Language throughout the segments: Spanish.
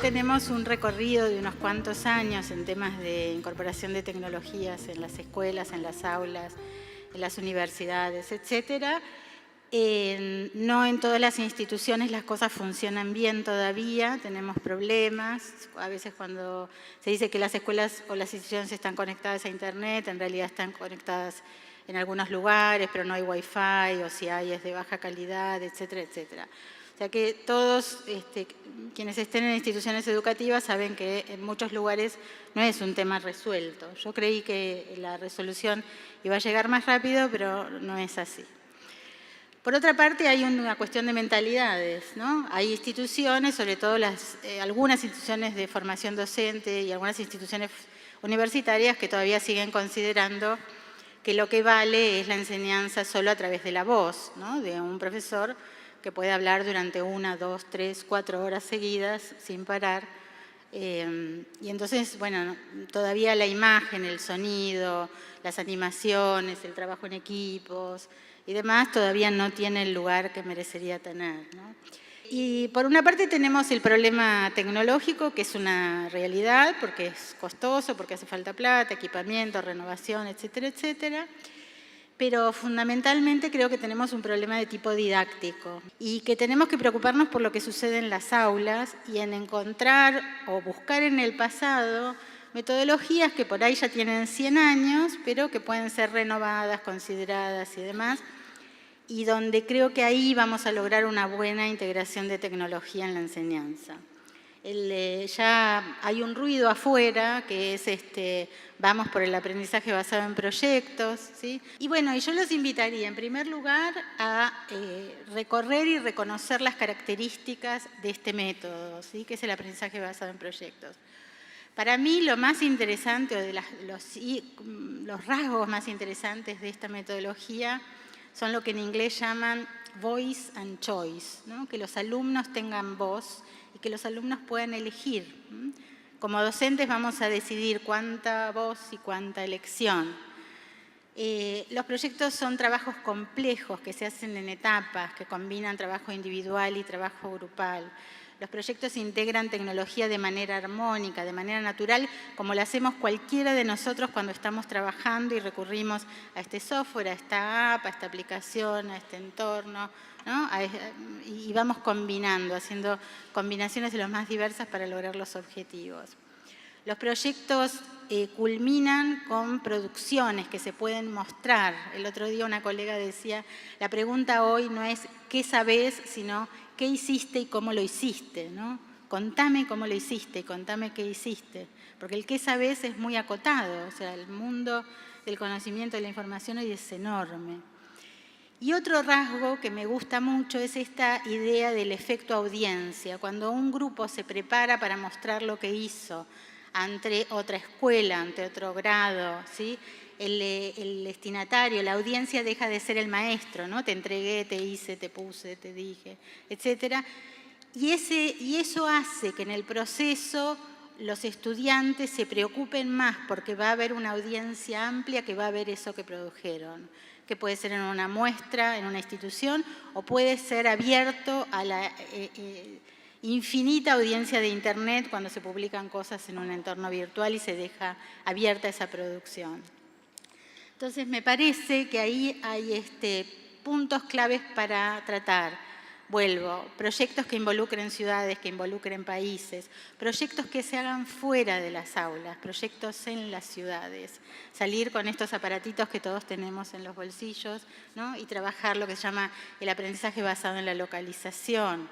tenemos un recorrido de unos cuantos años en temas de incorporación de tecnologías en las escuelas, en las aulas, en las universidades, etcétera. No en todas las instituciones las cosas funcionan bien todavía, tenemos problemas. A veces cuando se dice que las escuelas o las instituciones están conectadas a Internet, en realidad están conectadas en algunos lugares, pero no hay Wi-Fi, o si hay es de baja calidad, etcétera, etcétera. O sea que todos quienes estén en instituciones educativas saben que en muchos lugares no es un tema resuelto. Yo creí que la resolución iba a llegar más rápido, pero no es así. Por otra parte, hay una cuestión de mentalidades, ¿no? Hay instituciones, sobre todo algunas instituciones de formación docente y algunas instituciones universitarias que todavía siguen considerando que lo que vale es la enseñanza solo a través de la voz, ¿no? De un profesor que puede hablar durante 1, 2, 3, 4 horas seguidas sin parar. Y entonces, bueno, todavía la imagen, el sonido, las animaciones, el trabajo en equipos y demás todavía no tiene el lugar que merecería tener, ¿no? Y por una parte tenemos el problema tecnológico, que es una realidad, porque es costoso, porque hace falta plata, equipamiento, renovación, etcétera, etcétera. Pero fundamentalmente creo que tenemos un problema de tipo didáctico y que tenemos que preocuparnos por lo que sucede en las aulas y en encontrar o buscar en el pasado metodologías que por ahí ya tienen 100 años, pero que pueden ser renovadas, consideradas y demás, y donde creo que ahí vamos a lograr una buena integración de tecnología en la enseñanza. Ya hay un ruido afuera que es vamos por el aprendizaje basado en proyectos, ¿sí? Y bueno, yo los invitaría en primer lugar a recorrer y reconocer las características de este método, ¿sí? Que es el aprendizaje basado en proyectos. Para mí lo más interesante, o de los rasgos más interesantes de esta metodología son lo que en inglés llaman voice and choice, ¿no? Que los alumnos tengan voz y que los alumnos puedan elegir. Como docentes vamos a decidir cuánta voz y cuánta elección. Los proyectos son trabajos complejos que se hacen en etapas, que combinan trabajo individual y trabajo grupal. Los proyectos integran tecnología de manera armónica, de manera natural, como lo hacemos cualquiera de nosotros cuando estamos trabajando y recurrimos a este software, a esta app, a esta aplicación, a este entorno, ¿no? Y vamos combinando, haciendo combinaciones de lo más diversas para lograr los objetivos. Los proyectos culminan con producciones que se pueden mostrar. El otro día una colega decía, la pregunta hoy no es ¿qué sabés?, sino ¿qué hiciste y cómo lo hiciste?, ¿no? Contame cómo lo hiciste y contame qué hiciste. Porque el qué sabés es muy acotado, o sea, el mundo del conocimiento de la información hoy es enorme. Y otro rasgo que me gusta mucho es esta idea del efecto audiencia. Cuando un grupo se prepara para mostrar lo que hizo ante otra escuela, ante otro grado, ¿sí? El destinatario, la audiencia deja de ser el maestro, ¿no? Te entregué, te hice, te puse, te dije, etc. Y eso hace que en el proceso los estudiantes se preocupen más porque va a haber una audiencia amplia que va a ver eso que produjeron, que puede ser en una muestra, en una institución, o puede ser abierto a la infinita audiencia de Internet cuando se publican cosas en un entorno virtual y se deja abierta esa producción. Entonces, me parece que ahí hay puntos claves para tratar. Vuelvo, proyectos que involucren ciudades, que involucren países, proyectos que se hagan fuera de las aulas, proyectos en las ciudades, salir con estos aparatitos que todos tenemos en los bolsillos, ¿no? Y trabajar lo que se llama el aprendizaje basado en la localización,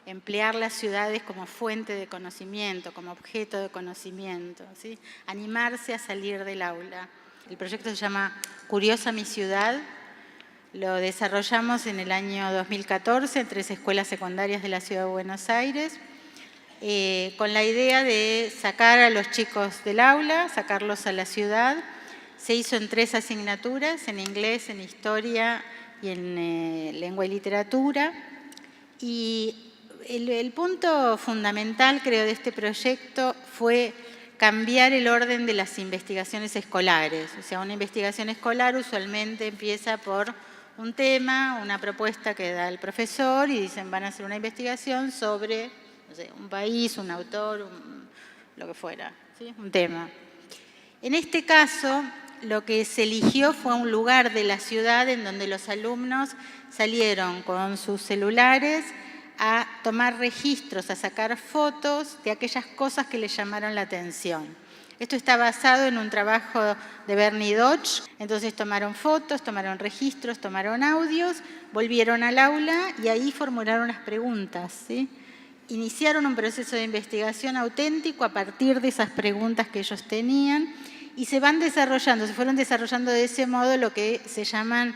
emplear las ciudades como fuente de conocimiento, como objeto de conocimiento, ¿sí? Animarse a salir del aula. El proyecto se llama Curiosa mi ciudad. Lo desarrollamos en el año 2014 en 3 escuelas secundarias de la Ciudad de Buenos Aires, con la idea de sacar a los chicos del aula, sacarlos a la ciudad. Se hizo en 3 asignaturas, en inglés, en historia y en lengua y literatura. Y el punto fundamental, creo, de este proyecto fue cambiar el orden de las investigaciones escolares. O sea, una investigación escolar usualmente empieza por un tema, una propuesta que da el profesor y dicen van a hacer una investigación sobre no sé, un país, un autor, lo que fuera, ¿sí? Un tema. En este caso, lo que se eligió fue un lugar de la ciudad en donde los alumnos salieron con sus celulares a tomar registros, a sacar fotos de aquellas cosas que les llamaron la atención. Esto está basado en un trabajo de Bernie Dodge. Entonces tomaron fotos, tomaron registros, tomaron audios, volvieron al aula y ahí formularon las preguntas, ¿sí? Iniciaron un proceso de investigación auténtico a partir de esas preguntas que ellos tenían y se fueron desarrollando de ese modo lo que se llaman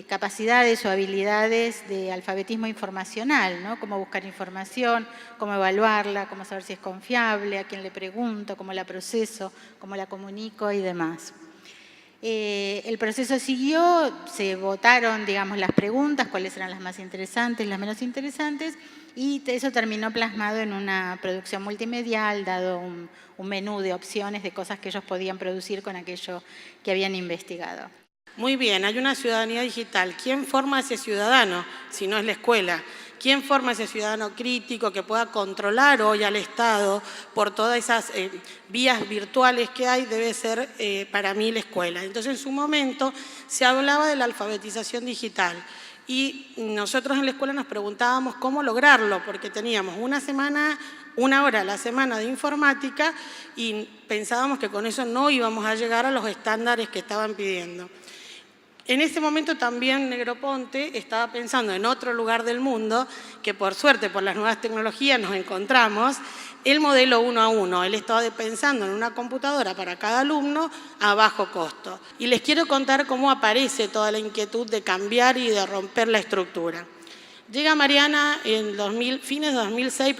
capacidades o habilidades de alfabetismo informacional, ¿no? Cómo buscar información, cómo evaluarla, cómo saber si es confiable, a quién le pregunto, cómo la proceso, cómo la comunico y demás. El proceso siguió, se votaron, digamos, las preguntas, cuáles eran las más interesantes, las menos interesantes, y eso terminó plasmado en una producción multimedial, dado un menú de opciones de cosas que ellos podían producir con aquello que habían investigado. Muy bien, hay una ciudadanía digital. ¿Quién forma a ese ciudadano si no es la escuela? ¿Quién forma a ese ciudadano crítico que pueda controlar hoy al Estado por todas esas vías virtuales que hay? Debe ser para mí la escuela. Entonces, en su momento se hablaba de la alfabetización digital y nosotros en la escuela nos preguntábamos cómo lograrlo, porque teníamos una hora a la semana de informática y pensábamos que con eso no íbamos a llegar a los estándares que estaban pidiendo. En ese momento también Negroponte estaba pensando en otro lugar del mundo, que por suerte, por las nuevas tecnologías nos encontramos, el modelo 1 a 1. Él estaba pensando en una computadora para cada alumno a bajo costo. Y les quiero contar cómo aparece toda la inquietud de cambiar y de romper la estructura. Llega Mariana en fines de 2006,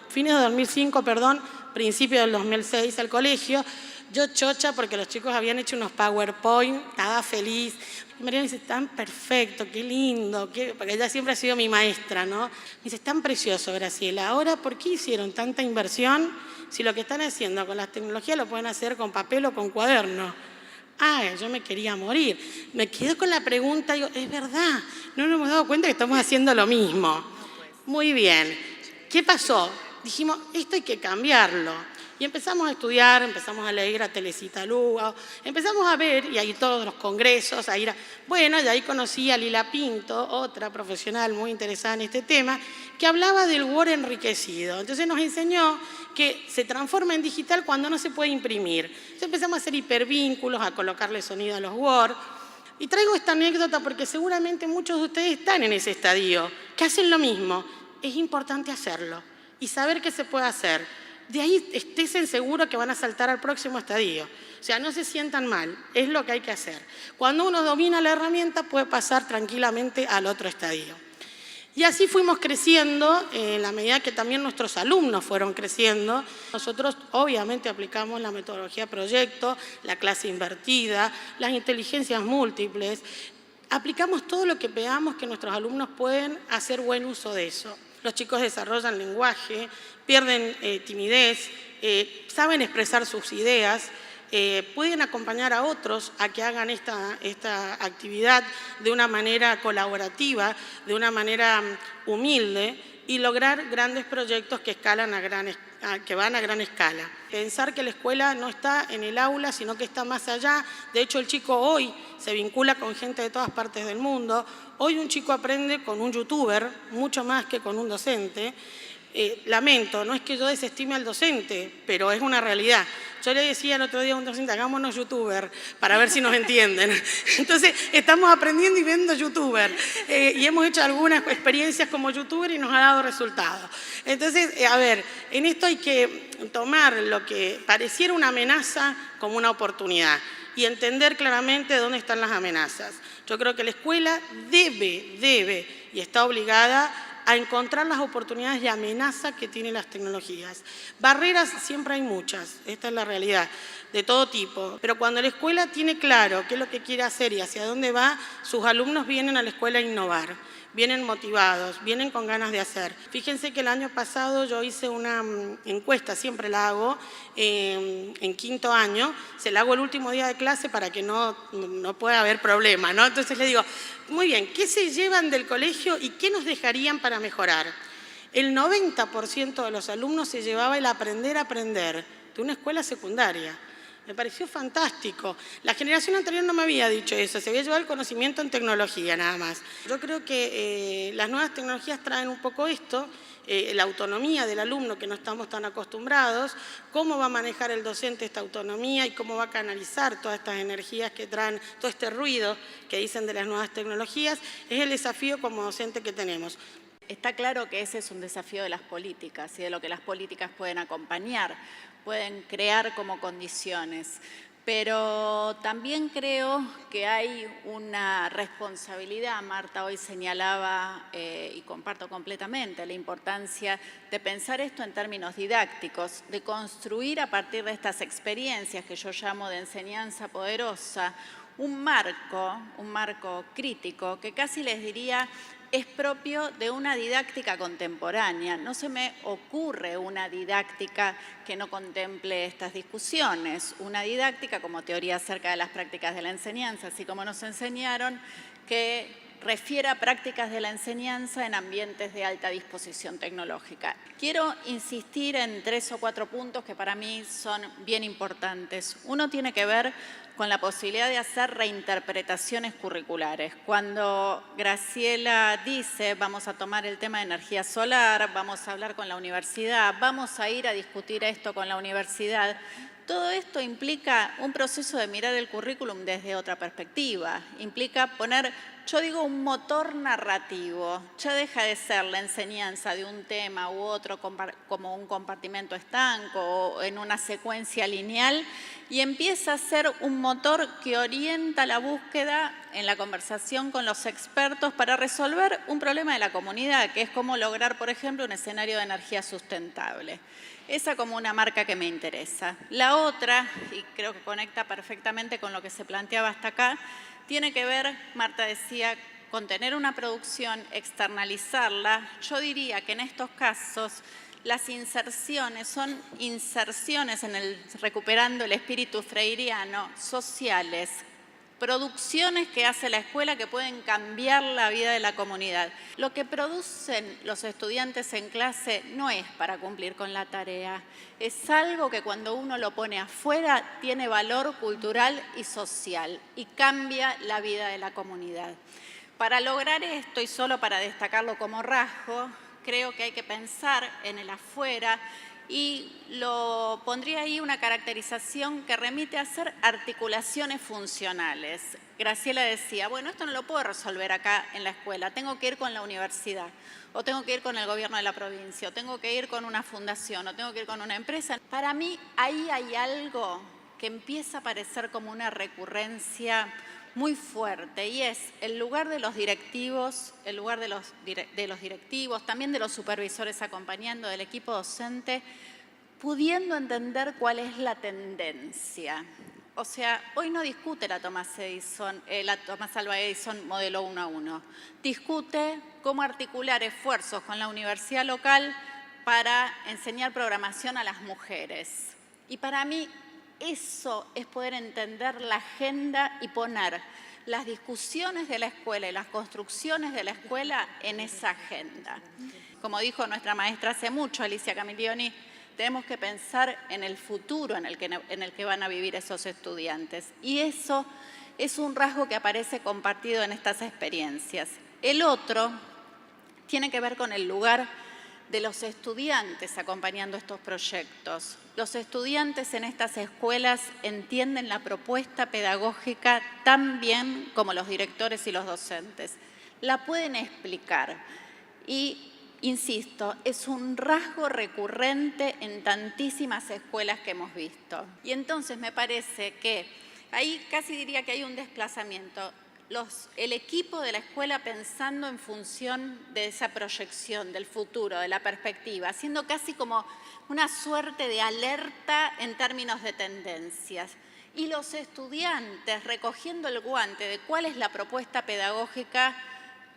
fines de 2005, principio del 2006 al colegio. Yo chocha porque los chicos habían hecho unos PowerPoint, estaba feliz. Y Mariana dice, tan perfecto, qué lindo, porque ella siempre ha sido mi maestra, ¿no? Me dice, es tan precioso, Graciela. Ahora, ¿por qué hicieron tanta inversión si lo que están haciendo con las tecnologías lo pueden hacer con papel o con cuaderno? Ah, yo me quería morir. Me quedo con la pregunta, digo, es verdad, no nos hemos dado cuenta que estamos haciendo lo mismo. Muy bien. ¿Qué pasó? Dijimos, esto hay que cambiarlo. Y empezamos a estudiar, empezamos a leer a Telecita Lugo, empezamos a ver, y ahí todos los congresos, y ahí conocí a Lila Pinto, otra profesional muy interesada en este tema, que hablaba del Word enriquecido. Entonces nos enseñó que se transforma en digital cuando no se puede imprimir. Entonces empezamos a hacer hipervínculos, a colocarle sonido a los Word. Y traigo esta anécdota porque seguramente muchos de ustedes están en ese estadio, que hacen lo mismo. Es importante hacerlo y saber qué se puede hacer. De ahí estén seguros que van a saltar al próximo estadio. O sea, no se sientan mal, es lo que hay que hacer. Cuando uno domina la herramienta puede pasar tranquilamente al otro estadio. Y así fuimos creciendo en la medida que también nuestros alumnos fueron creciendo. Nosotros obviamente aplicamos la metodología proyecto, la clase invertida, las inteligencias múltiples. Aplicamos todo lo que veamos que nuestros alumnos pueden hacer buen uso de eso. Los chicos desarrollan lenguaje, pierden timidez, saben expresar sus ideas, pueden acompañar a otros a que hagan esta actividad de una manera colaborativa, de una manera humilde y lograr grandes proyectos que van a gran escala. Pensar que la escuela no está en el aula, sino que está más allá. De hecho, el chico hoy se vincula con gente de todas partes del mundo. Hoy un chico aprende con un youtuber, mucho más que con un docente. Lamento, no es que yo desestime al docente, pero es una realidad. Yo le decía el otro día a un docente, hagámonos youtuber, para ver si nos entienden. Entonces, estamos aprendiendo y viendo youtuber. Y hemos hecho algunas experiencias como youtuber y nos ha dado resultados. Entonces, en esto hay que tomar lo que pareciera una amenaza como una oportunidad y entender claramente dónde están las amenazas. Yo creo que la escuela debe y está obligada a encontrar las oportunidades de amenaza que tienen las tecnologías. Barreras siempre hay muchas, esta es la realidad, de todo tipo. Pero cuando la escuela tiene claro qué es lo que quiere hacer y hacia dónde va, sus alumnos vienen a la escuela a innovar, vienen motivados, vienen con ganas de hacer. Fíjense que el año pasado yo hice una encuesta, siempre la hago, en quinto año, se la hago el último día de clase para que no pueda haber problema, ¿no? Entonces les digo, muy bien, ¿qué se llevan del colegio y qué nos dejarían para mejorar? El 90% de los alumnos se llevaba el aprender a aprender de una escuela secundaria. Me pareció fantástico. La generación anterior no me había dicho eso, se había llevado el conocimiento en tecnología nada más. Yo creo que las nuevas tecnologías traen un poco esto, la autonomía del alumno que no estamos tan acostumbrados, cómo va a manejar el docente esta autonomía y cómo va a canalizar todas estas energías que traen, todo este ruido que dicen de las nuevas tecnologías, es el desafío como docente que tenemos. Está claro que ese es un desafío de las políticas y de lo que las políticas pueden acompañar, pueden crear como condiciones. Pero también creo que hay una responsabilidad, Marta hoy señalaba, y comparto completamente, la importancia de pensar esto en términos didácticos, de construir a partir de estas experiencias que yo llamo de enseñanza poderosa, un marco crítico que casi les diría es propio de una didáctica contemporánea. No se me ocurre una didáctica que no contemple estas discusiones, una didáctica como teoría acerca de las prácticas de la enseñanza, así como nos enseñaron, que refiere a prácticas de la enseñanza en ambientes de alta disposición tecnológica. Quiero insistir en 3 o 4 puntos que para mí son bien importantes. Uno tiene que ver con la posibilidad de hacer reinterpretaciones curriculares. Cuando Graciela dice, vamos a tomar el tema de energía solar, vamos a hablar con la universidad, vamos a ir a discutir esto con la universidad, todo esto implica un proceso de mirar el currículum desde otra perspectiva, implica poner, yo digo, un motor narrativo. Ya deja de ser la enseñanza de un tema u otro como un compartimento estanco o en una secuencia lineal y empieza a ser un motor que orienta la búsqueda en la conversación con los expertos para resolver un problema de la comunidad, que es cómo lograr, por ejemplo, un escenario de energía sustentable. Esa como una marca que me interesa. La otra, y creo que conecta perfectamente con lo que se planteaba hasta acá, tiene que ver, Marta decía, con tener una producción, externalizarla. Yo diría que en estos casos las inserciones son inserciones recuperando el espíritu freiriano, sociales, producciones que hace la escuela que pueden cambiar la vida de la comunidad. Lo que producen los estudiantes en clase no es para cumplir con la tarea, es algo que cuando uno lo pone afuera tiene valor cultural y social y cambia la vida de la comunidad. Para lograr esto, y solo para destacarlo como rasgo, creo que hay que pensar en el afuera y lo pondría ahí una caracterización que remite a hacer articulaciones funcionales. Graciela decía, bueno, esto no lo puedo resolver acá en la escuela, tengo que ir con la universidad, o tengo que ir con el gobierno de la provincia, o tengo que ir con una fundación, o tengo que ir con una empresa. Para mí, ahí hay algo que empieza a parecer como una recurrencia muy fuerte y es el lugar de los directivos, el lugar de los directivos, también de los supervisores acompañando del equipo docente, pudiendo entender cuál es la tendencia. O sea, hoy no discute la Thomas Alva Edison modelo 1 a 1. Discute cómo articular esfuerzos con la universidad local para enseñar programación a las mujeres. Y para mí, eso es poder entender la agenda y poner las discusiones de la escuela y las construcciones de la escuela en esa agenda. Como dijo nuestra maestra hace mucho, Alicia Camillioni, tenemos que pensar en el futuro en el que van a vivir esos estudiantes. Y eso es un rasgo que aparece compartido en estas experiencias. El otro tiene que ver con el lugar de los estudiantes acompañando estos proyectos. Los estudiantes en estas escuelas entienden la propuesta pedagógica tan bien como los directores y los docentes. La pueden explicar y, insisto, es un rasgo recurrente en tantísimas escuelas que hemos visto. Y entonces me parece que ahí casi diría que hay un desplazamiento. El equipo de la escuela pensando en función de esa proyección del futuro, de la perspectiva, haciendo casi como una suerte de alerta en términos de tendencias. Y los estudiantes recogiendo el guante de cuál es la propuesta pedagógica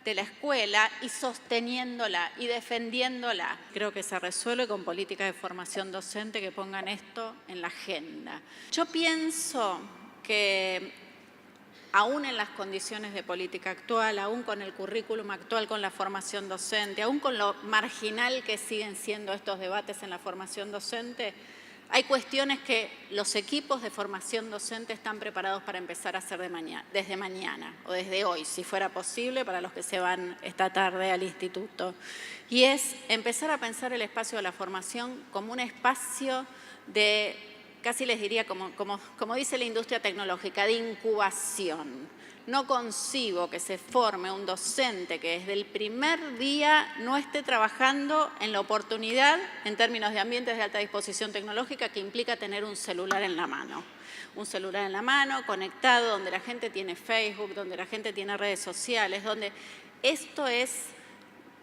de la escuela y sosteniéndola y defendiéndola. Creo que se resuelve con políticas de formación docente que pongan esto en la agenda. Yo pienso que aún en las condiciones de política actual, aún con el currículum actual, con la formación docente, aún con lo marginal que siguen siendo estos debates en la formación docente, hay cuestiones que los equipos de formación docente están preparados para empezar a hacer desde mañana o desde hoy, si fuera posible, para los que se van esta tarde al instituto. Y es empezar a pensar el espacio de la formación como un espacio de, casi les diría, como dice la industria tecnológica, de incubación. No concibo que se forme un docente que desde el primer día no esté trabajando en la oportunidad, en términos de ambientes de alta disposición tecnológica, que implica tener un celular en la mano. Un celular en la mano, conectado, donde la gente tiene Facebook, donde la gente tiene redes sociales, donde esto es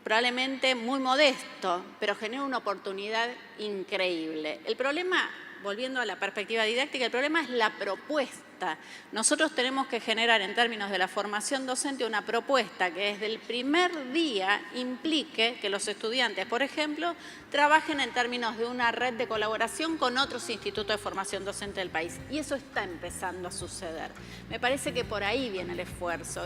probablemente muy modesto, pero genera una oportunidad increíble. El problema, volviendo a la perspectiva didáctica, el problema es la propuesta. Nosotros tenemos que generar en términos de la formación docente una propuesta que desde el primer día implique que los estudiantes, por ejemplo, trabajen en términos de una red de colaboración con otros institutos de formación docente del país. Y eso está empezando a suceder. Me parece que por ahí viene el esfuerzo.